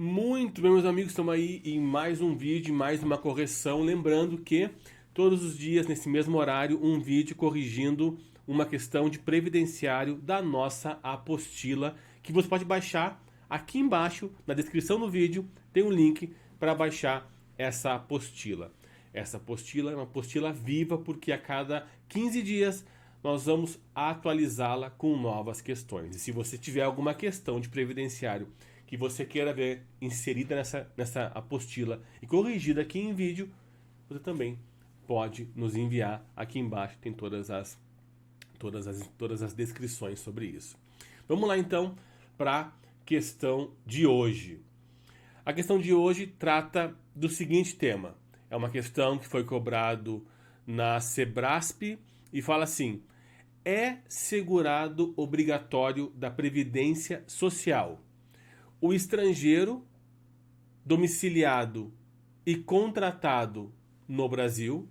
Muito bem, meus amigos, estamos aí em mais um vídeo, mais uma correção. Lembrando que todos os dias, nesse mesmo horário, um vídeo corrigindo uma questão de previdenciário da nossa apostila, que você pode baixar aqui embaixo, na descrição do vídeo, tem um link para baixar essa apostila. Essa apostila é uma apostila viva, porque a cada 15 dias nós vamos atualizá-la com novas questões. E se você tiver alguma questão de previdenciário que você queira ver inserida nessa apostila e corrigida aqui em vídeo, você também pode nos enviar. Aqui embaixo tem todas as descrições sobre isso. Vamos lá então para a questão de hoje. A questão de hoje trata do seguinte tema. É uma questão que foi cobrado na Sebrasp e fala assim: é segurado obrigatório da Previdência Social o estrangeiro domiciliado e contratado no Brasil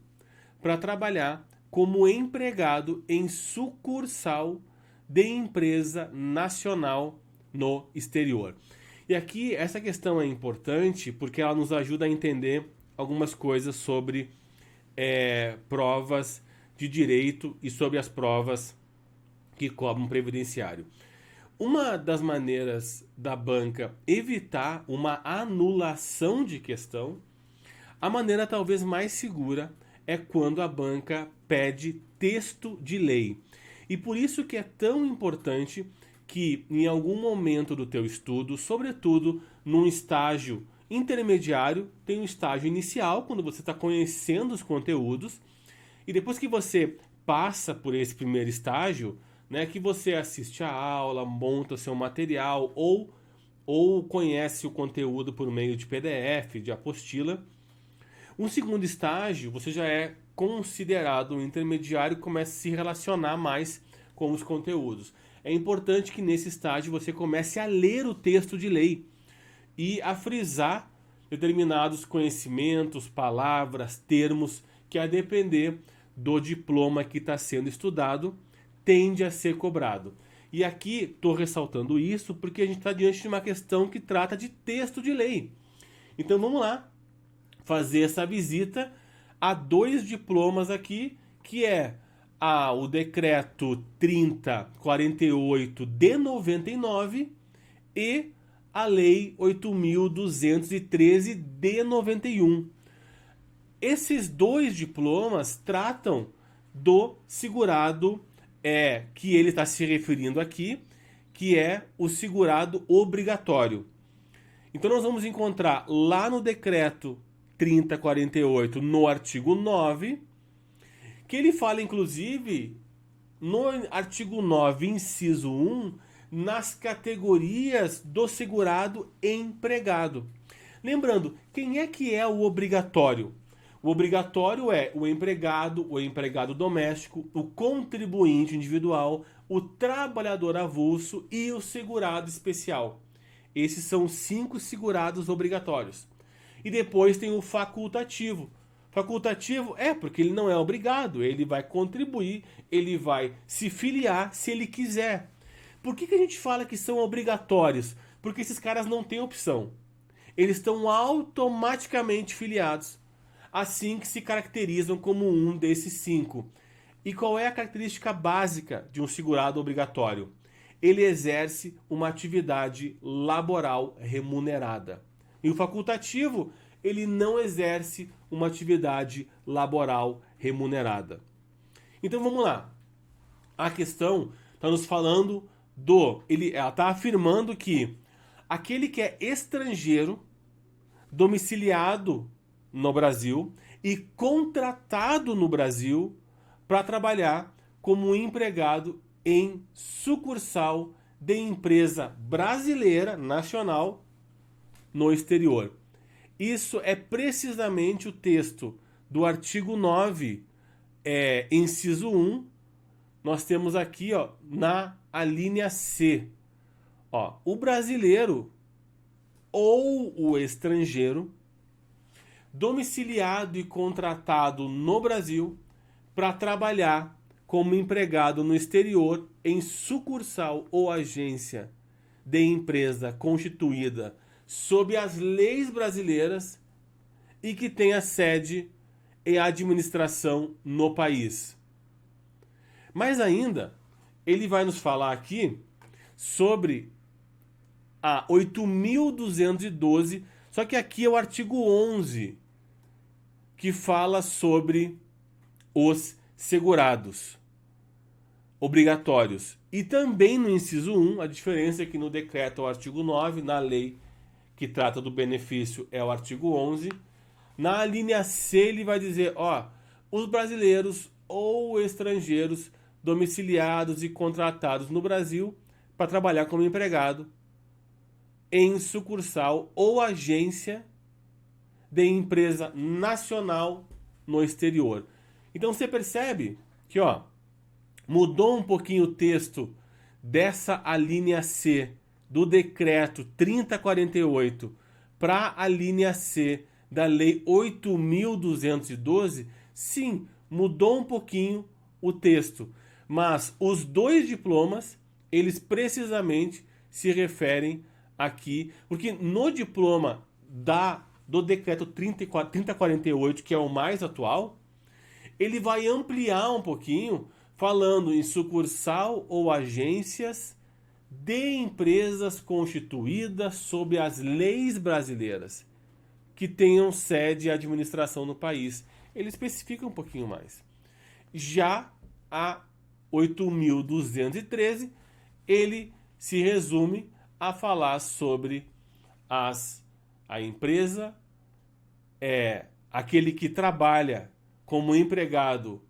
para trabalhar como empregado em sucursal de empresa nacional no exterior? E aqui essa questão é importante porque ela nos ajuda a entender algumas coisas sobre provas de direito e sobre as provas que cobram previdenciário. Uma das maneiras da banca evitar uma anulação de questão, a maneira talvez mais segura é quando a banca pede texto de lei. E por isso que é tão importante que em algum momento do teu estudo, sobretudo num estágio intermediário, tem um estágio inicial, quando você está conhecendo os conteúdos, e depois que você passa por esse primeiro estágio, né, que você assiste a aula, monta seu material ou conhece o conteúdo por meio de PDF, de apostila. Um segundo estágio, você já é considerado um intermediário e começa a se relacionar mais com os conteúdos. É importante que nesse estágio você comece a ler o texto de lei e a frisar determinados conhecimentos, palavras, termos, que a depender do diploma que está sendo estudado, tende a ser cobrado. E aqui estou ressaltando isso porque a gente está diante de uma questão que trata de texto de lei. Então vamos lá fazer essa visita a dois diplomas aqui, que é o decreto 3048 de 99 e a lei 8.213 de 91. Esses dois diplomas tratam do segurado que ele está se referindo aqui, que é o segurado obrigatório. Então nós vamos encontrar lá no decreto 3048, no artigo 9, que ele fala inclusive no artigo 9, inciso 1, nas categorias do segurado empregado. Lembrando, quem é que é o obrigatório? O obrigatório é o empregado doméstico, o contribuinte individual, o trabalhador avulso e o segurado especial. Esses são os 5 segurados obrigatórios. E depois tem o facultativo. Facultativo porque ele não é obrigado, ele vai contribuir, ele vai se filiar se ele quiser. Por que a gente fala que são obrigatórios? Porque esses caras não têm opção. Eles estão automaticamente filiados, assim que se caracterizam como um desses 5. E qual é a característica básica de um segurado obrigatório? Ele exerce uma atividade laboral remunerada. E o facultativo, ele não exerce uma atividade laboral remunerada. Então vamos lá. A questão está nos falando ela está afirmando que aquele que é estrangeiro, domiciliado no Brasil e contratado no Brasil para trabalhar como empregado em sucursal de empresa brasileira nacional no exterior. Isso é precisamente o texto do artigo 9, inciso 1. Nós temos aqui na linha C. O brasileiro ou o estrangeiro domiciliado e contratado no Brasil para trabalhar como empregado no exterior em sucursal ou agência de empresa constituída sob as leis brasileiras e que tenha sede e administração no país. Mas ainda, ele vai nos falar aqui sobre a 8.212, só que aqui é o artigo 11, que fala sobre os segurados obrigatórios. E também no inciso 1, a diferença é que no decreto é o artigo 9, na lei que trata do benefício é o artigo 11. Na linha C ele vai dizer, os brasileiros ou estrangeiros domiciliados e contratados no Brasil para trabalhar como empregado em sucursal ou agência de empresa nacional no exterior. Então você percebe que, mudou um pouquinho o texto dessa alínea C do decreto 3048 para a linha C da lei 8.212. Sim, mudou um pouquinho o texto, mas os dois diplomas, eles precisamente se referem aqui, porque no diploma do decreto 3048, que é o mais atual, ele vai ampliar um pouquinho, falando em sucursal ou agências de empresas constituídas sob as leis brasileiras que tenham sede e administração no país. Ele especifica um pouquinho mais. Já a 8.213, ele se resume a falar sobre a empresa, aquele que trabalha como empregado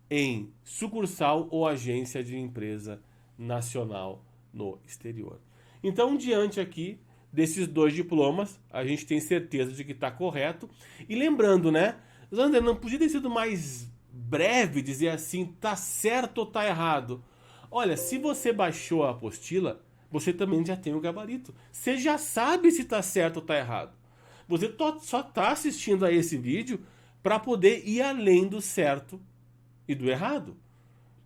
em sucursal ou agência de empresa nacional no exterior. Então, diante aqui desses dois diplomas, a gente tem certeza de que está correto. E lembrando, né, Zander, não podia ter sido mais breve dizer assim, tá certo ou tá errado? Olha, se você baixou a apostila, você também já tem o gabarito. Você já sabe se tá certo ou tá errado. Você só tá assistindo a esse vídeo para poder ir além do certo e do errado,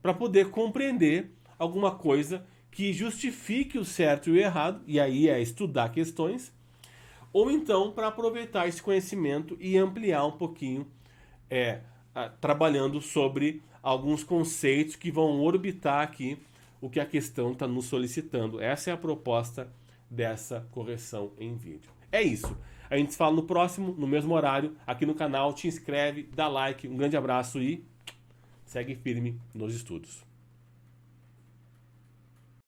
para poder compreender alguma coisa que justifique o certo e o errado, e aí é estudar questões, ou então para aproveitar esse conhecimento e ampliar um pouquinho, trabalhando sobre alguns conceitos que vão orbitar aqui o que a questão está nos solicitando. Essa é a proposta dessa correção em vídeo. É isso. A gente se fala no próximo, no mesmo horário, aqui no canal. Te inscreve, dá like, um grande abraço e segue firme nos estudos.